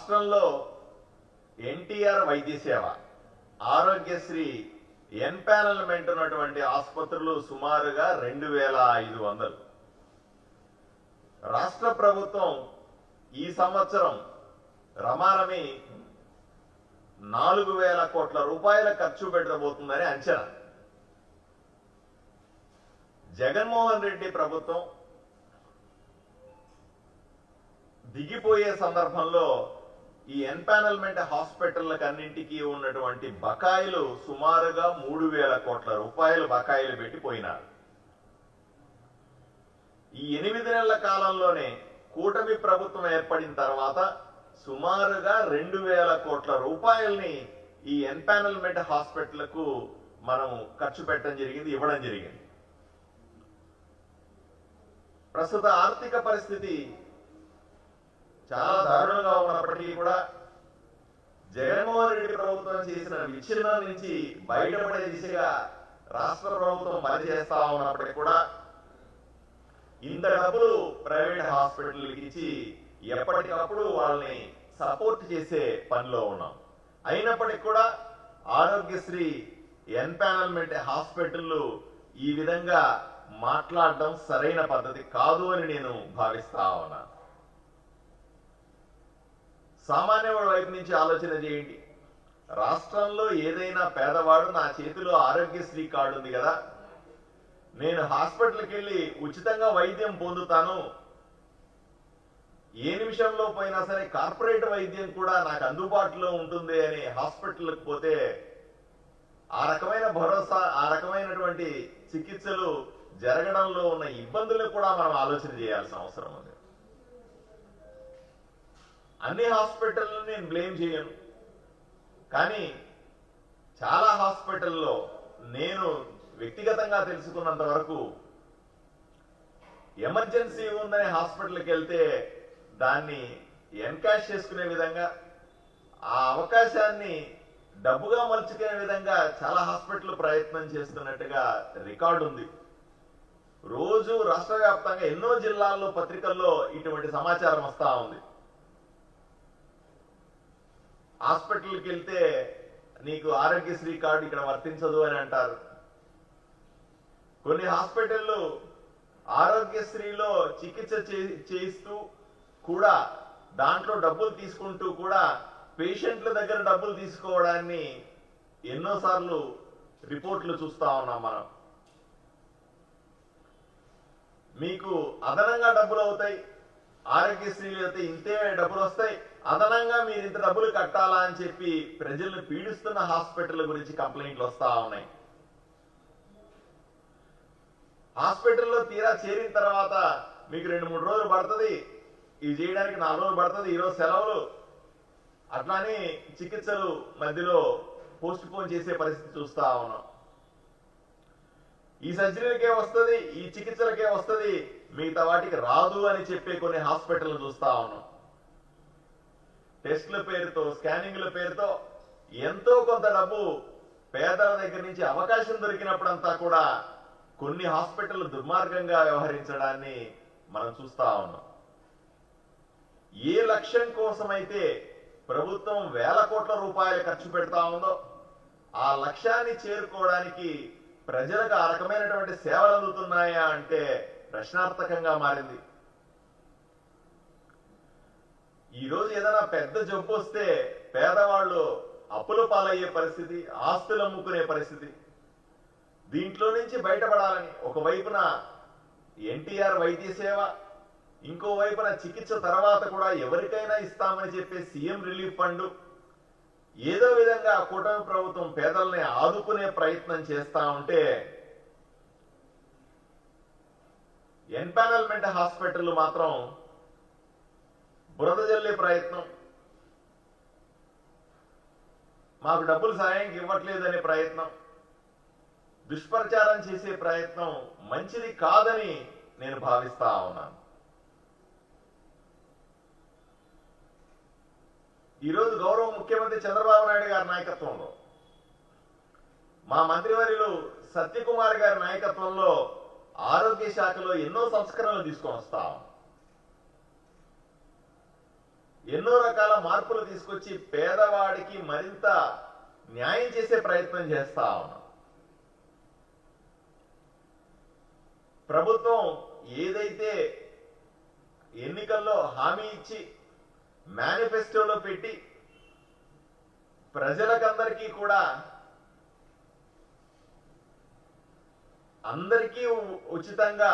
రాష్ట్రంలో ఎన్టీఆర్ వైద్య సేవ, ఆరోగ్యశ్రీ ఎన్పానల్మెంట్ ఉన్నటువంటి ఆసుపత్రులు సుమారుగా 2500. రాష్ట్ర ప్రభుత్వం ఈ సంవత్సరం రమారమి 4000 కోట్ల రూపాయల ఖర్చు పెట్టబోతుందని అంచనా. జగన్మోహన్ రెడ్డి ప్రభుత్వం దిగిపోయే సందర్భంలో ఈ ఎన్పానల్మెంట్ హాస్పిటళ్లకు అన్నింటికీ ఉన్నటువంటి బకాయిలు సుమారుగా 3000 కోట్ల రూపాయలు బకాయిలు పెట్టిపోయినారు. ఈ 8 నెలల కాలంలోనే కూటమి ప్రభుత్వం ఏర్పడిన తర్వాత సుమారుగా 2000 కోట్ల రూపాయల్ని ఈ ఎన్పానల్మెంట్ హాస్పిటల్కు మనం ఖర్చు పెట్టడం జరిగింది, ఇవ్వడం జరిగింది. ప్రస్తుత ఆర్థిక పరిస్థితి చాలా దారుణంగా ఉన్నప్పటికీ కూడా జగన్మోహన్ రెడ్డి ప్రభుత్వం చేసిన విచ్ఛిన్నం నుంచి బయటపడే దిశగా రాష్ట్ర ప్రభుత్వం పనిచేస్తా ఉన్నప్పటికీ కూడా ఇంత డబ్బులు ప్రైవేట్ హాస్పిటల్కి ఇచ్చి ఎప్పటికప్పుడు వాళ్ళని సపోర్ట్ చేసే పనిలో ఉన్నాం. అయినప్పటికీ కూడా ఆరోగ్యశ్రీ ఎన్పానల్మెంట్ హాస్పిటల్ ఈ విధంగా మాట్లాడడం సరైన పద్ధతి కాదు అని నేను భావిస్తా ఉన్నాను. సామాన్యవాడి వైపు నుంచి ఆలోచన చేయండి. రాష్ట్రంలో ఏదైనా పేదవాడు నా చేతిలో ఆరోగ్యశ్రీ కార్డు ఉంది కదా, నేను హాస్పిటల్కి వెళ్ళి ఉచితంగా వైద్యం పొందుతాను, ఏ నిమిషంలో పోయినా సరే కార్పొరేట్ వైద్యం కూడా నాకు అందుబాటులో ఉంటుంది అని హాస్పిటల్కి పోతే ఆ రకమైన భరోసా, ఆ రకమైనటువంటి చికిత్సలు జరగడంలో ఉన్న ఇబ్బందులను కూడా మనం ఆలోచన చేయాల్సిన అవసరం ఉంది. అన్ని హాస్పిటల్ని నేను బ్లేమ్ చేయను, కానీ చాలా హాస్పిటల్లో నేను వ్యక్తిగతంగా తెలుసుకున్నంత వరకు ఎమర్జెన్సీ ఉందని హాస్పిటల్కి వెళ్తే దాన్ని ఎన్కాష్ చేసుకునే విధంగా, ఆ అవకాశాన్ని డబ్బుగా మలుచుకునే విధంగా చాలా హాస్పిటల్ ప్రయత్నం చేస్తున్నట్టుగా రికార్డు ఉంది. రోజు రాష్ట్ర వ్యాప్తంగా ఎన్నో జిల్లాల్లో పత్రికల్లో ఇటువంటి సమాచారం వస్తా ఉంది. హాస్పిటల్కి వెళ్తే నీకు ఆరోగ్యశ్రీ కార్డు ఇక్కడ వర్తించదు అని అంటారు. కొన్ని హాస్పిటళ్ళు ఆరోగ్యశ్రీలో చికిత్స చేయిస్తూ కూడా దాంట్లో డబ్బులు తీసుకుంటూ కూడా పేషెంట్ల దగ్గర డబ్బులు తీసుకోవడాన్ని ఎన్నోసార్లు రిపోర్ట్లు చూస్తా ఉన్నాం మనం. మీకు అదనంగా డబ్బులు అవుతాయి, ఆరోగ్యశ్రీలు అయితే ఇంతే డబ్బులు వస్తాయి, అదనంగా మీరు ఇంత డబ్బులు కట్టాలా అని చెప్పి ప్రజలను పీడిస్తున్న హాస్పిటల్ గురించి కంప్లైంట్లు వస్తా ఉన్నాయి. హాస్పిటల్లో తీరా చేరిన తర్వాత మీకు 2-3 రోజులు పడుతుంది, ఇది చేయడానికి 4 రోజులు పడుతుంది, ఈరోజు సెలవులు, అట్లానే చికిత్సలు మధ్యలో పోస్ట్ పోన్ చేసే పరిస్థితి చూస్తా ఉన్నాం. ఈ సర్జరీలకే వస్తుంది, ఈ చికిత్సలకే వస్తుంది, మిగతా వాటికి రాదు అని చెప్పే కొన్ని హాస్పిటల్ చూస్తా ఉన్నాం. టెస్ట్ల పేరుతో, స్కానింగ్ల పేరుతో ఎంతో కొంత డబ్బు పేదల దగ్గర నుంచి అవకాశం దొరికినప్పుడంతా కూడా కొన్ని హాస్పిటల్ దుర్మార్గంగా వ్యవహరించడాన్ని మనం చూస్తా ఉన్నాం. ఏ లక్ష్యం కోసమైతే ప్రభుత్వం 1000 కోట్ల రూపాయలు ఖర్చు పెడతా ఉందో ఆ లక్ష్యాన్ని చేరుకోవడానికి ప్రజలకు ఆ రకమైనటువంటి సేవలు అందుతున్నాయా అంటే ప్రశ్నార్థకంగా మారింది. ఈరోజు ఏదైనా పెద్ద జబ్బు వస్తే పేదవాళ్ళు అప్పుల పాలయ్యే పరిస్థితి, ఆస్తులు అమ్ముకునే పరిస్థితి. దీంట్లో నుంచి బయటపడాలని ఒకవైపున ఎన్టీఆర్ వైద్య సేవ, ఇంకో వైపున చికిత్స తర్వాత కూడా ఎవరికైనా ఇస్తామని చెప్పే సీఎం రిలీఫ్ ఫండ్, ఏదో విధంగా కూటమి ప్రభుత్వం పేదల్ని ఆదుకునే ప్రయత్నం చేస్తా ఉంటే ఎన్పానల్మెంట్ హాస్పిటల్ మాత్రం బురద జల్లే ప్రయత్నం, మాకు డబ్బులు సాయంకి ఇవ్వట్లేదనే ప్రయత్నం, దుష్ప్రచారం చేసే ప్రయత్నం మంచిది కాదని నేను భావిస్తా ఉన్నాను. ఈరోజు గౌరవ ముఖ్యమంత్రి చంద్రబాబు నాయుడు గారి నాయకత్వంలో, మా మంత్రివర్యులు సత్యకుమార్ గారి నాయకత్వంలో ఆరోగ్య శాఖలో ఎన్నో సంస్కరణలు తీసుకొని వస్తాం. ఎన్నో రకాల మార్పులు తీసుకొచ్చి పేదవాడికి మరింత న్యాయం చేసే ప్రయత్నం చేస్తా ఉన్నాం. ప్రభుత్వం ఏదైతే ఎన్నికల్లో హామీ ఇచ్చి మేనిఫెస్టోలో పెట్టి ప్రజలకందరికీ కూడా అందరికీ ఉచితంగా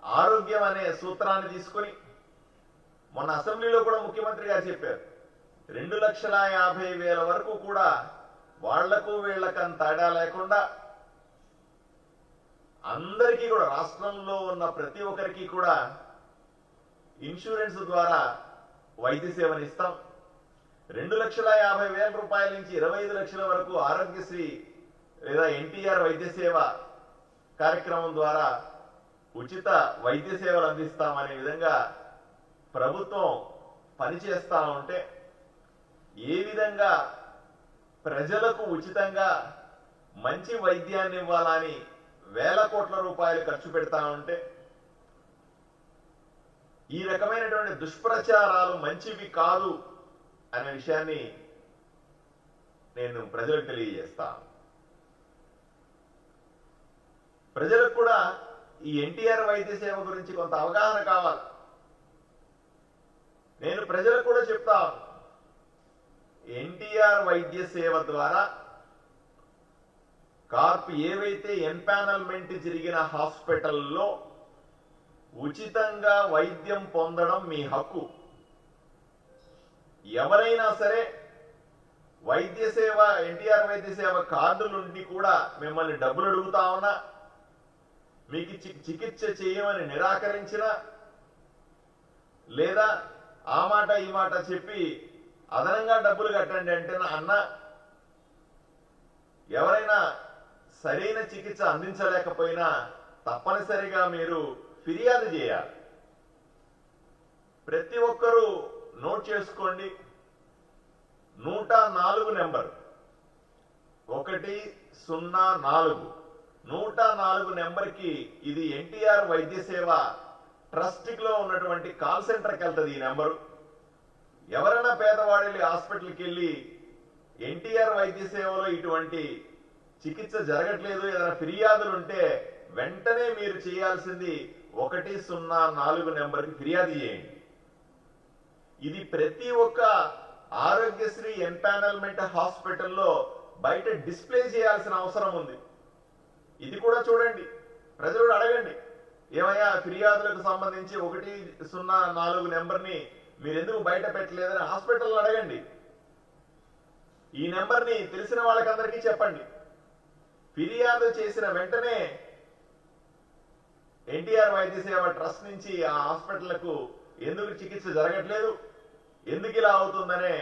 ఆరోగ్యం అనే సూత్రాన్ని తీసుకొని మొన్న అసెంబ్లీలో కూడా ముఖ్యమంత్రి గారు చెప్పారు, 2,50,000 వరకు కూడా వాళ్లకు వీళ్లకంత తేడా లేకుండా అందరికీ కూడా రాష్ట్రంలో ఉన్న ప్రతి ఒక్కరికి కూడా ఇన్సూరెన్స్ ద్వారా వైద్య సేవను ఇస్తాం. 2,50,000 రూపాయల నుంచి 25 లక్షల వరకు ఆరోగ్యశ్రీ లేదా ఎన్టీఆర్ వైద్య సేవ కార్యక్రమం ద్వారా ఉచిత వైద్య సేవలు అందిస్తామనే విధంగా ప్రభుత్వం పనిచేస్తా ఉంటే, ఏ విధంగా ప్రజలకు ఉచితంగా మంచి వైద్యాన్ని ఇవ్వాలని వేల కోట్ల రూపాయలు ఖర్చు పెడతా ఉంటే, ఈ రకమైనటువంటి దుష్ప్రచారాలు మంచివి కాదు అనే విషయాన్ని నేను ప్రజలకు తెలియజేస్తాను. ప్రజలకు కూడా ఈ ఎన్టీఆర్ వైద్య సేవ గురించి కొంత అవగాహన కావాలి. నేను ప్రజలకు కూడా చెప్తాను, ఎన్టీఆర్ వైద్య సేవ ద్వారా ఏవైతే ఎన్పానల్మెంట్ జరిగిన హాస్పిటల్లో ఉచితంగా వైద్యం పొందడం మీ హక్కు. ఎవరైనా సరే వైద్య సేవ ఎన్టీఆర్ వైద్య సేవ కార్డులుండి కూడా మిమ్మల్ని డబ్బులు అడుగుతా ఉన్నా, మీకు చికిత్స చేయమని నిరాకరించిన, లేదా ఆ మాట ఈ మాట చెప్పి అదనంగా డబ్బులు కట్టండి అంటే అన్న, ఎవరైనా సరైన చికిత్స అందించలేకపోయినా తప్పనిసరిగా మీరు ఫిర్యాదు చేయాలి. ప్రతి ఒక్కరూ నోట్ చేసుకోండి, 104 నెంబర్ 104 104 నెంబర్కి ఇది ఎన్టీఆర్ వైద్య సేవ ట్రస్ట్ లో ఉన్నటువంటి కాల్ సెంటర్కి వెళ్తుంది. ఈ నెంబరు ఎవరైనా పేదవాడి హాస్పిటల్కి వెళ్ళి ఎన్టీఆర్ వైద్య సేవలో ఇటువంటి చికిత్స జరగట్లేదు, ఏదైనా ఫిర్యాదులు ఉంటే వెంటనే మీరు చేయాల్సింది 104 నెంబర్కి ఫిర్యాదు చేయండి. ఇది ప్రతి ఒక్క ఆరోగ్యశ్రీ ఎన్పానల్మెంట్ హాస్పిటల్లో బయట డిస్ప్లే చేయాల్సిన అవసరం ఉంది. ఇది కూడా చూడండి, ప్రజలు అడగండి, ఏమయ్యా ఫిర్యాదులకు సంబంధించి 104 నెంబర్ని మీరు ఎందుకు బయట పెట్టలేదని హాస్పిటల్లో అడగండి. ఈ నెంబర్ని తెలిసిన వాళ్ళకందరికీ చెప్పండి. ఫిర్యాదు చేసిన వెంటనే ఎన్టీఆర్ వైద్య సేవ ట్రస్ట్ నుంచి ఆ హాస్పిటల్కు ఎందుకు చికిత్స జరగట్లేదు, ఎందుకు ఇలా అవుతుందనే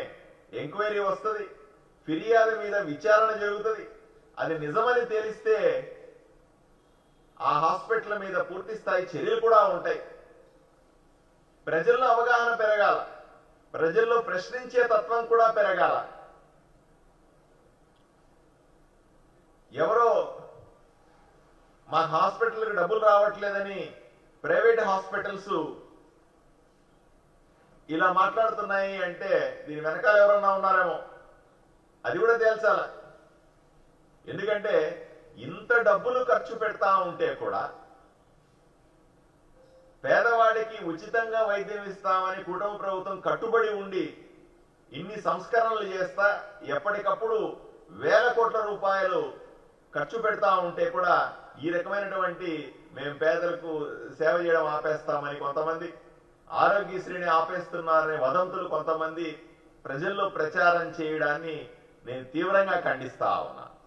ఎంక్వైరీ వస్తుంది. ఫిర్యాదు మీద విచారణ జరుగుతుంది. అది నిజమని తేలిస్తే ఆ హాస్పిటల్ మీద పూర్తి స్థాయి చర్యలు కూడా ఉంటాయి. ప్రజల్లో అవగాహన పెరగాల, ప్రజల్లో ప్రశ్నించే తత్వం కూడా పెరగాల. ఎవరో మా హాస్పిటల్కి డబ్బులు రావట్లేదని ప్రైవేట్ హాస్పిటల్స్ ఇలా మాట్లాడుతున్నాయి అంటే దీని వెనకాల ఎవరన్నా ఉన్నారేమో, అది కూడా తేల్చాల. ఎందుకంటే ఇంత డబ్బులు ఖర్చు పెడతా ఉంటే కూడా పేదవాడికి ఉచితంగా వైద్యం ఇస్తామని కుటుంబ ప్రభుత్వం కట్టుబడి ఉండి ఇన్ని సంస్కరణలు చేస్తా ఎప్పటికప్పుడు వేల కోట్ల రూపాయలు ఖర్చు పెడతా ఉంటే కూడా ఈ రకమైనటువంటి మేము పేదలకు సేవ చేయడం ఆపేస్తామని కొంతమంది, ఆరోగ్యశ్రీని ఆపేస్తున్నారనే వదంతులు కొంతమంది ప్రజల్లో ప్రచారం చేయడాన్ని నేను తీవ్రంగా ఖండిస్తా ఉన్నా.